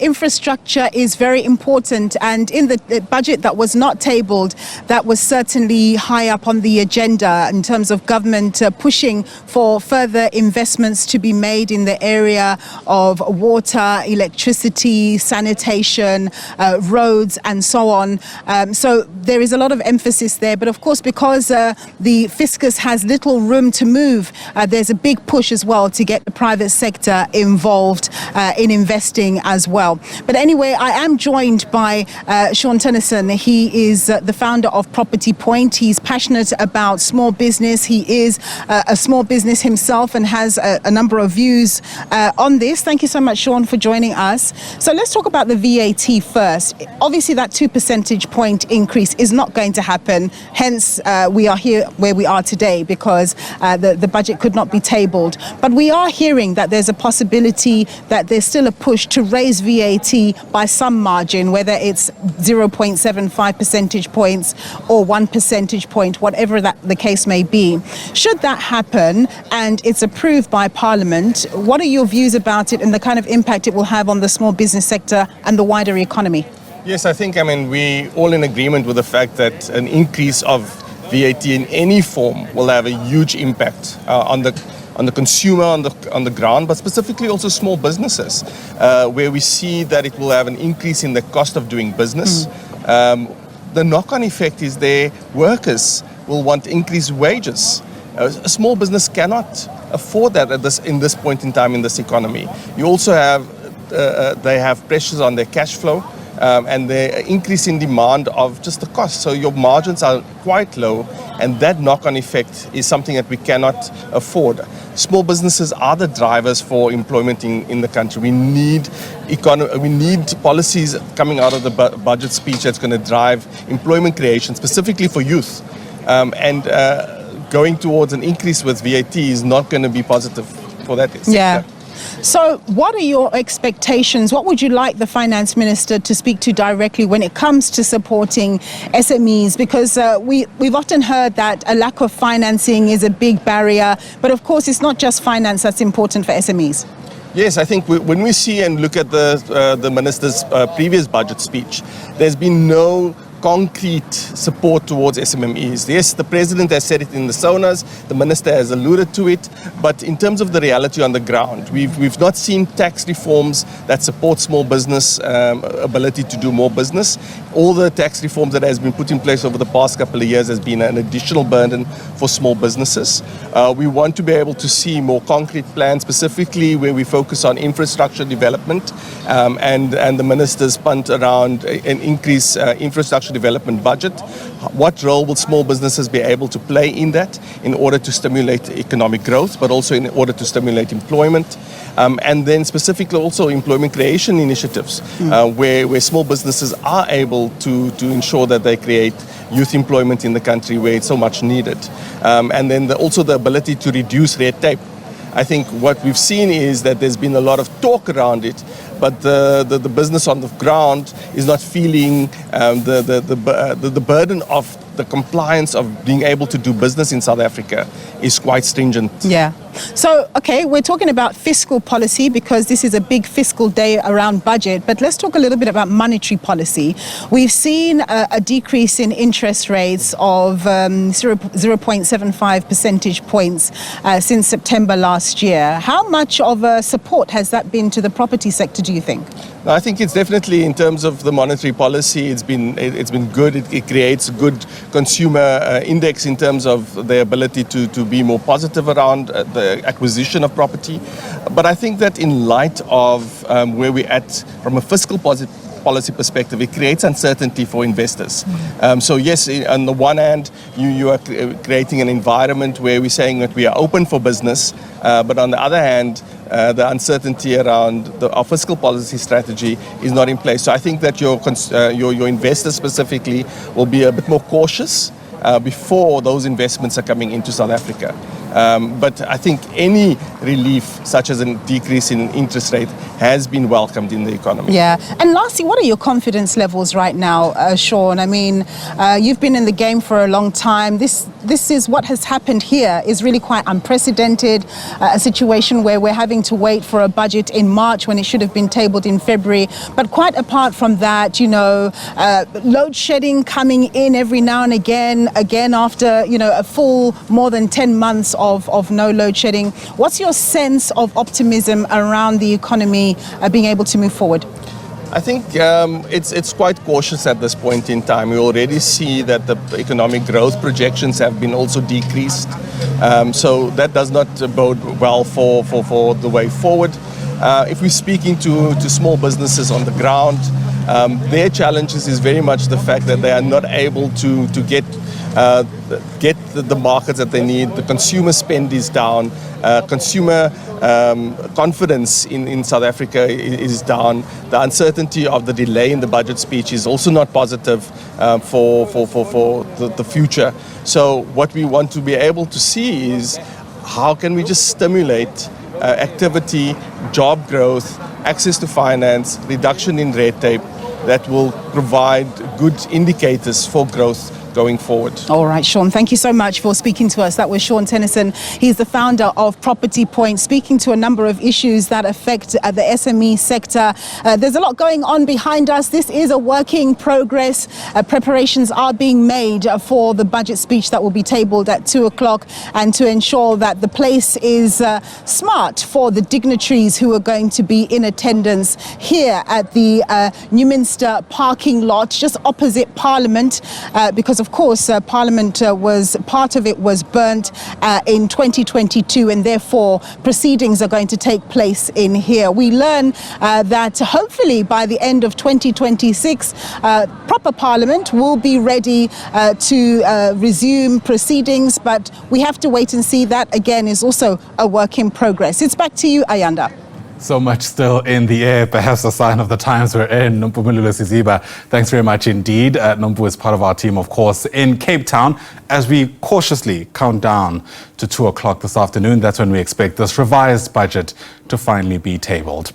Infrastructure is very important, and in the budget that was not tabled, that was certainly high up on the agenda in terms of government pushing for further investments to be made in the area of water, electricity, sanitation, roads and so on. So there is a lot of emphasis there, but of course because the fiscus has little room to move, there's a big push as well to get the private sector involved in investing as well. But anyway, I am joined by Sean Tennyson. He is the founder of Property Point. He's passionate about small business. He is a small business himself and has a number of views on this. Thank you so much, Sean, for joining us. So let's talk about the VAT first. Obviously, that 2 percentage point increase is not going to happen. Hence, we are here where we are today because the budget could not be tabled. But we are hearing that there's a possibility that there's still a push to raise VAT by some margin, whether it's 0.75 percentage points or 1 percentage point, whatever that the case may be. Should that happen and it's approved by Parliament, what are your views about it and the kind of impact it will have on the small business sector and the wider economy? Yes, we're all in agreement with the fact that an increase of VAT in any form will have a huge impact on the consumer on the ground, but specifically also small businesses, where we see that it will have an increase in the cost of doing business. The knock-on effect is their workers will want increased wages. A small business cannot afford that in this point in time in this economy. You also have they have pressures on their cash flow. And the increase in demand of just the cost. So your margins are quite low, and that knock-on effect is something that we cannot afford. Small businesses are the drivers for employment in the country. We need policies coming out of the budget speech that's going to drive employment creation, specifically for youth. Going towards an increase with VAT is not going to be positive for that sector. Yeah. So what are your expectations? What would you like the finance minister to speak to directly when it comes to supporting SMEs? Because we've often heard that a lack of financing is a big barrier. But of course, it's not just finance that's important for SMEs. Yes, I think when we see and look at the minister's previous budget speech, there's been no concrete support towards SMMEs. Yes, the president has said it in the sonas, the minister has alluded to it, but in terms of the reality on the ground, we've not seen tax reforms that support small business ability to do more business. All the tax reforms that has been put in place over the past couple of years has been an additional burden for small businesses. We want to be able to see more concrete plans, specifically where we focus on infrastructure development, and the minister's punt around an increased infrastructure development budget. What role will small businesses be able to play in that in order to stimulate economic growth, but also in order to stimulate employment? And then specifically also employment creation initiatives, where small businesses are able to ensure that they create youth employment in the country where it's so much needed. And then also the ability to reduce red tape. I think what we've seen is that there's been a lot of talk around it, but the business on the ground is not feeling the burden of the compliance of being able to do business in South Africa is quite stringent. Yeah. So, okay, we're talking about fiscal policy because this is a big fiscal day around budget, but let's talk a little bit about monetary policy. We've seen a decrease in interest rates of 0.75 percentage points since September last year. How much of a support has that been to the property sector, do you think? No, I think it's definitely, in terms of the monetary policy, it's been good. It creates a good consumer index in terms of the ability to be more positive around the acquisition of property. But I think that in light of where we're at from a fiscal policy perspective, it creates uncertainty for investors. So yes, on the one hand, you are creating an environment where we're saying that we are open for business, but on the other hand, the uncertainty around our fiscal policy strategy is not in place. So I think that your investors specifically will be a bit more cautious before those investments are coming into South Africa. But I think any relief, such as a decrease in interest rate, has been welcomed in the economy. Yeah. And lastly, what are your confidence levels right now, Sean? I mean, you've been in the game for a long time. This is what has happened here is really quite unprecedented, a situation where we're having to wait for a budget in March when it should have been tabled in February. But quite apart from that, load shedding coming in every now and again after, a full more than 10 months of no load shedding. What's your sense of optimism around the economy being able to move forward? I think it's quite cautious at this point in time. We already see that the economic growth projections have been also decreased. So that does not bode well for the way forward. If we're speaking to small businesses on the ground, their challenges is very much the fact that they are not able to get the markets that they need. The consumer spend is down. Consumer confidence in South Africa is down. The uncertainty of the delay in the budget speech is also not positive for the future. So what we want to be able to see is how can we just stimulate activity, job growth, access to finance, reduction in red tape that will provide good indicators for growth going forward. All right, Sean, thank you so much for speaking to us. That was Sean Tennyson. He's the founder of Property Point, speaking to a number of issues that affect the SME sector. There's a lot going on behind us. This is a work in progress. Preparations are being made for the budget speech that will be tabled at 2 o'clock, and to ensure that the place is smart for the dignitaries who are going to be in attendance here at the Newminster parking lot, just opposite Parliament, because of course Parliament part of it was burnt in 2022, and therefore proceedings are going to take place in here. We learn that hopefully by the end of 2026 proper Parliament will be ready to resume proceedings, but we have to wait and see. That again is also a work in progress. It's back to you, Ayanda. So much still in the air, perhaps a sign of the times we're in. Nompumelelo Siziba, thanks very much indeed. Nompu is part of our team, of course, in Cape Town. As we cautiously count down to 2 o'clock this afternoon, that's when we expect this revised budget to finally be tabled.